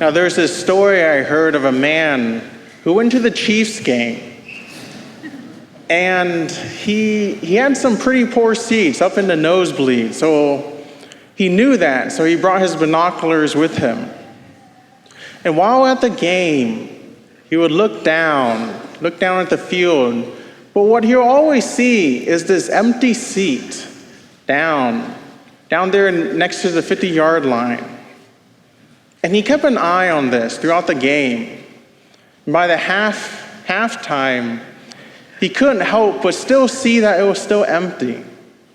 Now, there's this story I heard of a man who went to the Chiefs game. And he had some pretty poor seats up in the nosebleed. So he knew that. So he brought his binoculars with him. And while at the game, he would look down at the field. But what he'll always see is this empty seat down there next to the 50-yard line. And he kept an eye on this throughout the game. And by the halftime, he couldn't help but still see that it was still empty.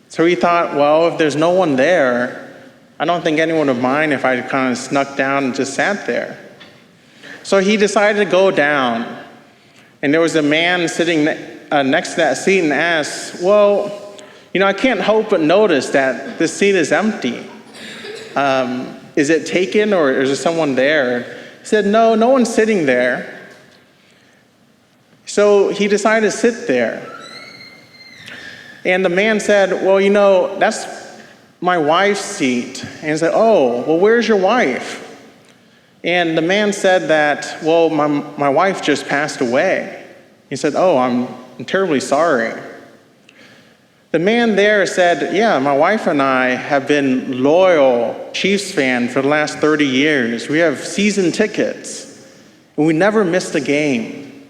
So he thought, well, if there's no one there, I don't think anyone would mind if I kind of snuck down and just sat there. So he decided to go down. And there was a man sitting next to that seat and asked, well, I can't help but notice that this seat is empty. Is it taken or is there someone there? He said, no one's sitting there. So he decided to sit there. And the man said, well, that's my wife's seat. And he said, oh, well, where's your wife? And the man said that, well, my wife just passed away. He said, oh, I'm terribly sorry. The man there said, yeah, my wife and I have been loyal Chiefs fans for the last 30 years. We have season tickets, and we never missed a game.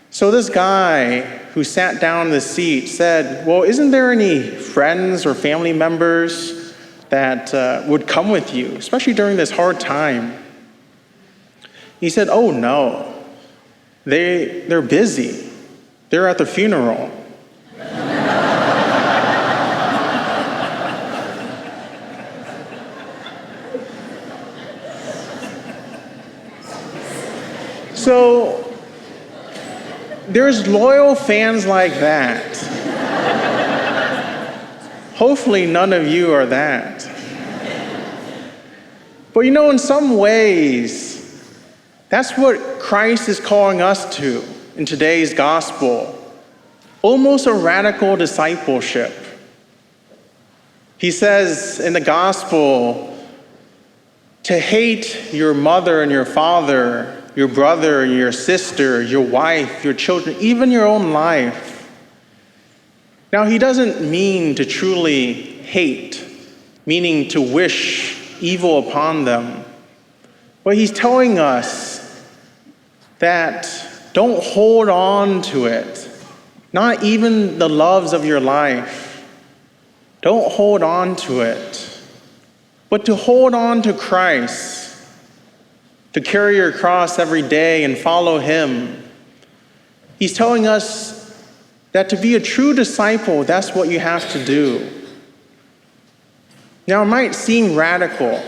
So this guy who sat down in the seat said, well, isn't there any friends or family members that would come with you, especially during this hard time? He said, oh, no. They're busy. They're at the funeral. So there's loyal fans like that. Hopefully none of you are that. But in some ways, that's what Christ is calling us to in today's gospel. Almost a radical discipleship. He says in the gospel to hate your mother and your father, your brother, your sister, your wife, your children, even your own life. Now, he doesn't mean to truly hate, meaning to wish evil upon them. But he's telling us that don't hold on to it, not even the loves of your life. Don't hold on to it, but to hold on to Christ. To carry your cross every day and follow him. He's telling us that to be a true disciple, that's what you have to do. Now, it might seem radical,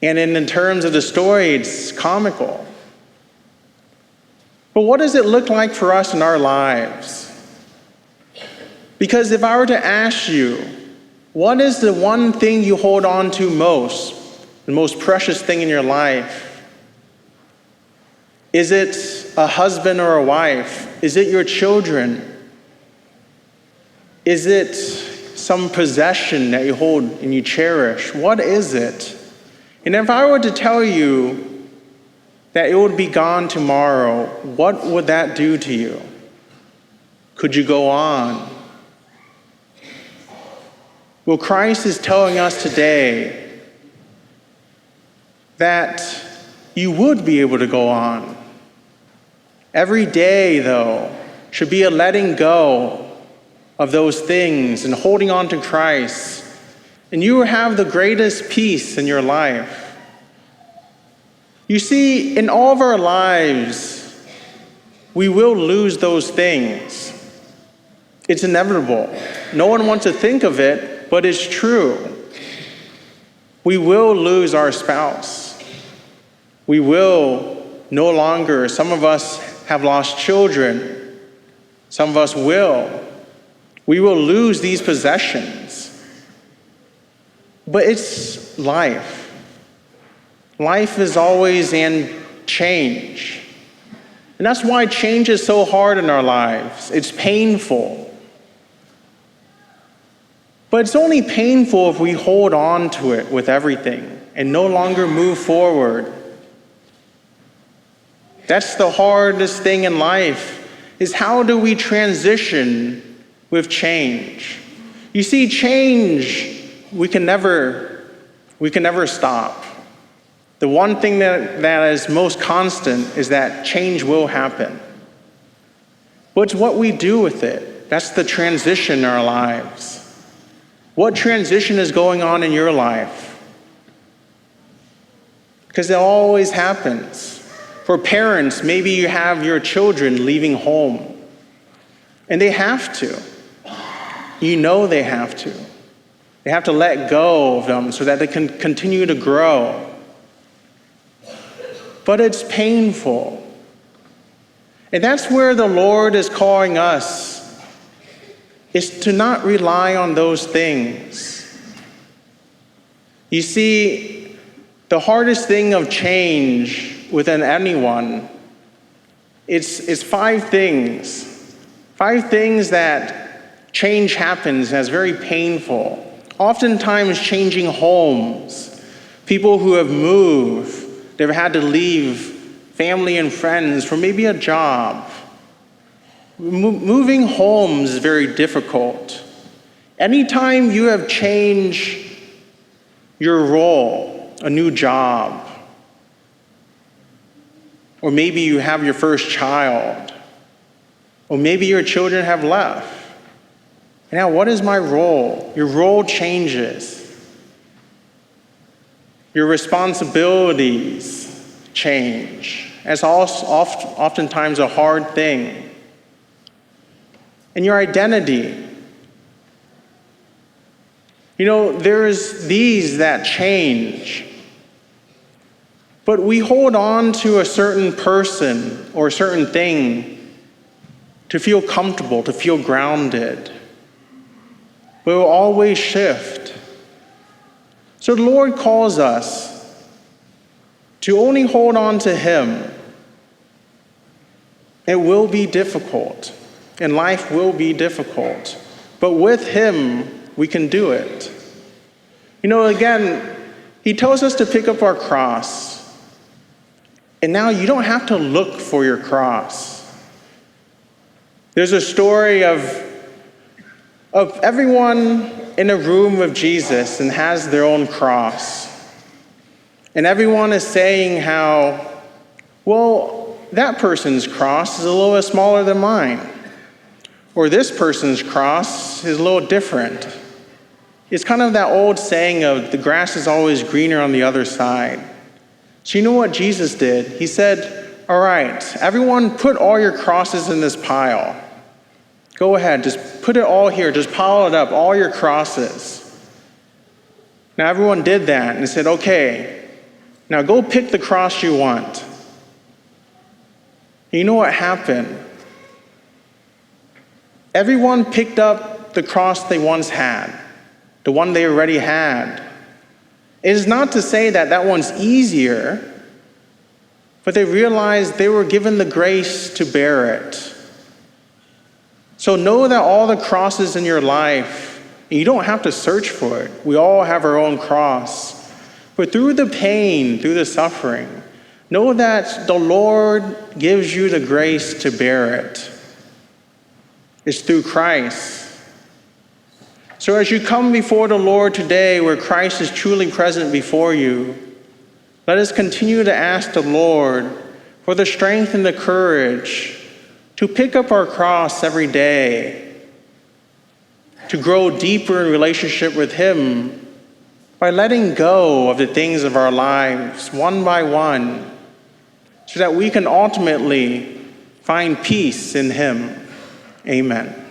and in terms of the story, it's comical. But what does it look like for us in our lives? Because if I were to ask you, what is the one thing you hold on to most? The most precious thing in your life? Is it a husband or a wife? Is it your children? Is it some possession that you hold and you cherish? What is it? And if I were to tell you that it would be gone tomorrow, what would that do to you? Could you go on? Well, Christ is telling us today that you would be able to go on. Every day, though, should be a letting go of those things and holding on to Christ, and you will have the greatest peace in your life. You see, in all of our lives, we will lose those things. It's inevitable. No one wants to think of it, but it's true. We will lose our spouse. We will no longer, some of us have lost children. Some of us will. We will lose these possessions. But it's life. Life is always in change. And that's why change is so hard in our lives. It's painful. But it's only painful if we hold on to it with everything and no longer move forward. That's the hardest thing in life, is how do we transition with change? You see, change, we can never stop. The one thing that is most constant is that change will happen. But it's what we do with it. That's the transition in our lives. What transition is going on in your life? Because it always happens. For parents, maybe you have your children leaving home, and they have to. You know they have to. They have to let go of them so that they can continue to grow. But it's painful. And that's where the Lord is calling us, is to not rely on those things. You see, the hardest thing of change within anyone, it's 5 things. 5 things that change happens as very painful. Oftentimes changing homes. People who have moved, they've had to leave family and friends for maybe a job. Moving homes is very difficult. Anytime you have changed your role, a new job, or maybe you have your first child, or maybe your children have left. Now, what is my role? Your role changes. Your responsibilities change. That's oftentimes a hard thing. And your identity. You know, there's these that change. But we hold on to a certain person or a certain thing to feel comfortable, to feel grounded. But it will always shift. So the Lord calls us to only hold on to Him. It will be difficult, and life will be difficult. But with Him, we can do it. You know, again, He tells us to pick up our cross. And now you don't have to look for your cross. There's a story of everyone in a room with Jesus and has their own cross. And everyone is saying how, well, that person's cross is a little bit smaller than mine. Or this person's cross is a little different. It's kind of that old saying of the grass is always greener on the other side. So you know what Jesus did? He said, all right, everyone put all your crosses in this pile. Go ahead, just put it all here. Just pile it up, all your crosses. Now everyone did that and said, okay, now go pick the cross you want. And you know what happened? Everyone picked up the cross they once had, the one they already had. It is not to say that that one's easier, but they realized they were given the grace to bear it. So know that all the crosses in your life, you don't have to search for it. We all have our own cross. But through the pain, through the suffering, know that the Lord gives you the grace to bear it. It's through Christ. So as you come before the Lord today, where Christ is truly present before you, let us continue to ask the Lord for the strength and the courage to pick up our cross every day, to grow deeper in relationship with Him by letting go of the things of our lives one by one, so that we can ultimately find peace in Him. Amen.